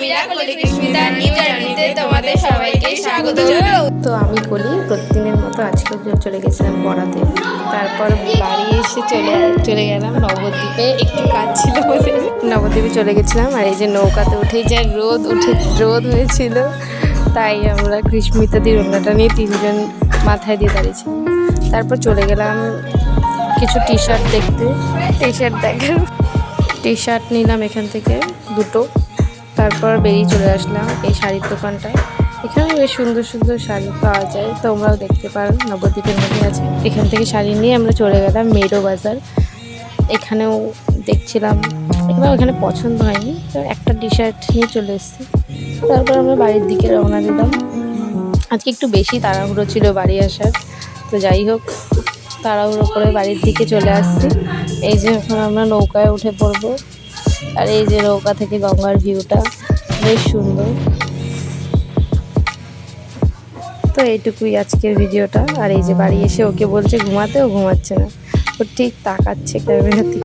মিরাকলি কৃষ্মিতা new জার্নিতে তোমাদের সবাইকে স্বাগত জানাই। তো আমি বলি প্রতিদিনের মতো আজকে চলে গেছিলাম পড়াতে, তারপর বাড়ি এসে চলে গেলাম নবদ্বীপে। একটু কাজ ছিল বলে নবদ্বীপে চলে গেছিলাম। আর এই যে নৌকাতে উঠে যা রোদ হয়েছিল, তাই আমরা কৃষ্মিতাদির ওড়নাটা নিয়ে তিনজন মাথায় দিয়ে দাঁড়িয়েছিলাম। তারপর চলে গেলাম কিছু টি শার্ট দেখতে। টি শার্ট নিলাম এখান থেকে দুটো। তারপর বেরিয়ে চলে আসলাম এই শাড়ির দোকানটায়। এখানে বেশ সুন্দর সুন্দর শাড়ি পাওয়া যায়, তোমরাও দেখতে পারো, নবদ্বীপের মধ্যে আছে। এখান থেকে শাড়ি নিয়ে আমরা চলে গেলাম মেডো বাজার। এখানেও দেখছিলাম, এখানে পছন্দ হয়নি, তো একটা টি শার্ট নিয়ে চলে এসেছি। তারপর আমরা বাড়ির দিকে রওনা দিলাম। আজকে একটু বেশি তাড়াহুড়ো ছিল বাড়ি আসার, তো যাই হোক তাড়াহুড়ো করে বাড়ির দিকে চলে আসছি। এই যে এখন আমরা নৌকায় উঠে পড়বো। আর এই যে নৌকা থেকে গঙ্গার ভিউটা বেশ সুন্দর। তো এইটুকুই আজকের ভিডিওটা। আর এই যে বাড়ি এসে ওকে বলছে ঘুমাতে, ও ঘুমাচ্ছে না, ও ঠিক তাকাচ্ছে ক্যামেরাতে।